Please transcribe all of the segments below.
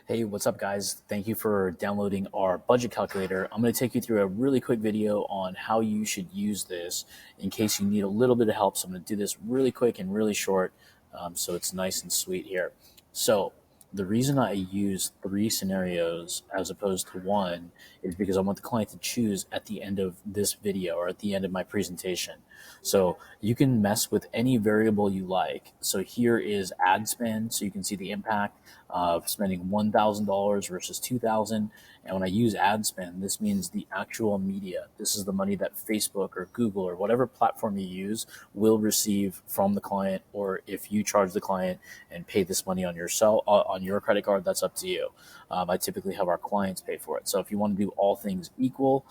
Hey, what's up, guys? Thank you for downloading our budget calculator. I'm going to take you through a really quick video on how you should use this in case you need a little bit of help. So I'm going to do this really quick and really short, so it's nice and sweet here. So the reason I use three scenarios as opposed to one is because I want the client to choose at the end of this video or at the end of my presentation. So you can mess with any variable you like. So here is ad spend, so you can see the impact of spending $1,000 versus $2,000. And when I use ad spend, this means the actual media. This is the money that Facebook or Google or whatever platform you use will receive from the client, or if you charge the client and pay this money on on your credit card, that's up to you. I typically have our clients pay for it. So if you want to do all things equal,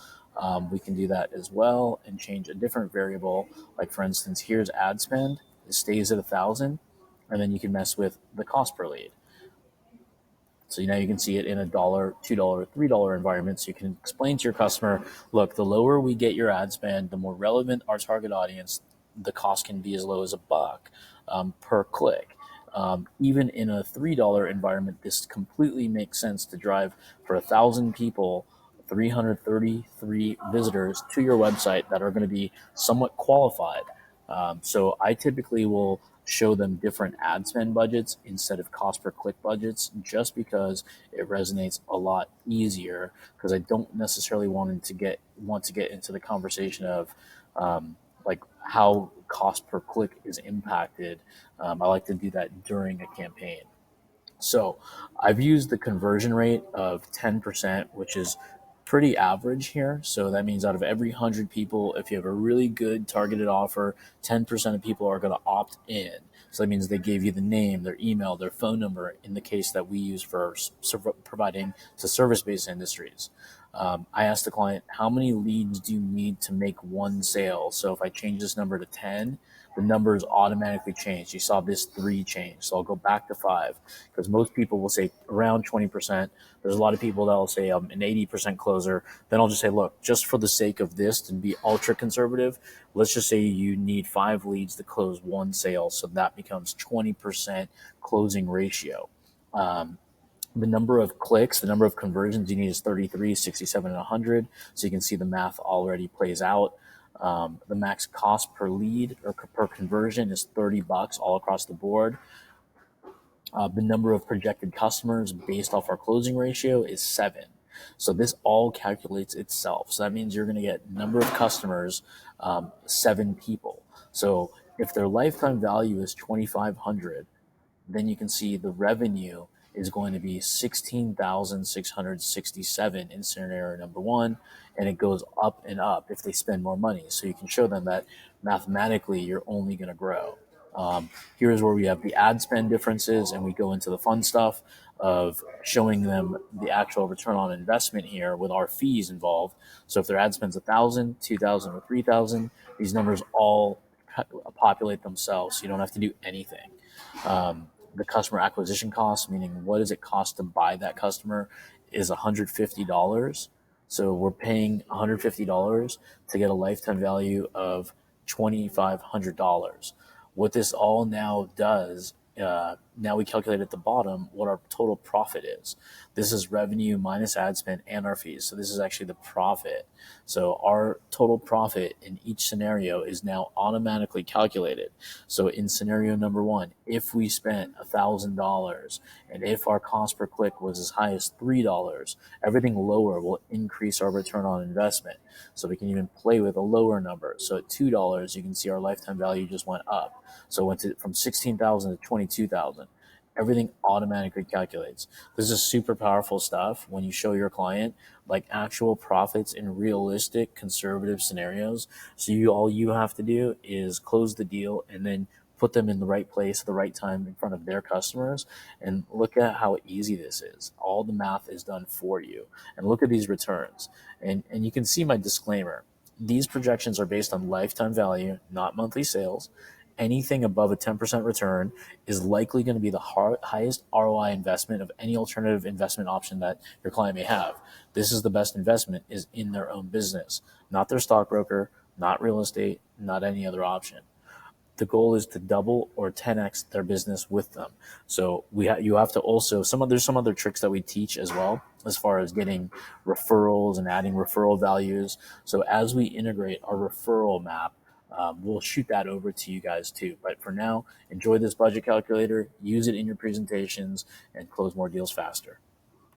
we can do that as well and change a different variable. Like for instance, here's ad spend. It stays at 1,000, and then you can mess with the cost per lead. So now you can see it in a dollar, $2, $3 environment. So you can explain to your customer, look, the lower we get your ad spend, the more relevant our target audience, the cost can be as low as $1 per click. Even in a $3 environment, this completely makes sense to drive for 1,000 people, 333 visitors to your website that are going to be somewhat qualified. So I typically will show them different ad spend budgets instead of cost per click budgets, just because it resonates a lot easier. Because I don't necessarily want to get into the conversation of like how cost per click is impacted. I like to do that during a campaign. So I've used the conversion rate of 10%, which is pretty average here. So that means out of every 100 people, if you have a really good targeted offer, 10% of people are going to opt in. So that means they gave you the name, their email, their phone number in the case that we use for providing to service-based industries. I asked the client, how many leads do you need to make one sale? So if I change this number to 10, the numbers automatically change. You saw this 3 change. So I'll go back to 5, because most people will say around 20%. There's a lot of people that will say I'm an 80% closer. Then I'll just say, look, just for the sake of this, to be ultra conservative, let's just say you need 5 leads to close one sale. So that becomes 20% closing ratio. The number of clicks, the number of conversions you need is 33, 67, and 100. So you can see the math already plays out. The max cost per lead or per conversion is $30 all across the board. The number of projected customers based off our closing ratio is 7. So this all calculates itself. So that means you're going to get number of customers, 7 people. So if their lifetime value is 2,500, then you can see the revenue is going to be 16,667 in scenario number 1, and it goes up and up if they spend more money. So you can show them that mathematically you're only going to grow. Here's where we have the ad spend differences, and we go into the fun stuff of showing them the actual return on investment here with our fees involved. So if their ad spend's 1,000, 2,000, or 3,000, these numbers all populate themselves. So you don't have to do anything. The customer acquisition cost, meaning what does it cost to buy that customer, is $150. So we're paying $150 to get a lifetime value of $2,500. What this all now does, now we calculate at the bottom what our total profit is. This is revenue minus ad spend and our fees. So this is actually the profit. So our total profit in each scenario is now automatically calculated. So in scenario number 1, if we spent $1,000 and if our cost per click was as high as $3, everything lower will increase our return on investment. So we can even play with a lower number. So at $2, you can see our lifetime value just went up. So it went from 16,000 to 22,000. Everything automatically calculates. This is super powerful stuff when you show your client like actual profits in realistic conservative scenarios. So all you have to do is close the deal and then put them in the right place at the right time in front of their customers, and look at how easy this is. All the math is done for you, and look at these returns. And you can see my disclaimer. These projections are based on lifetime value, not monthly sales. Anything above a 10% return is likely going to be the highest ROI investment of any alternative investment option that your client may have. This is the best investment is in their own business, not their stockbroker, not real estate, not any other option. the goal is to double or 10x their business with them. So you have to also there's some other tricks that we teach as well, as far as getting referrals and adding referral values. So as we integrate our referral map, we'll shoot that over to you guys too. But for now, enjoy this budget calculator, use it in your presentations, and close more deals faster.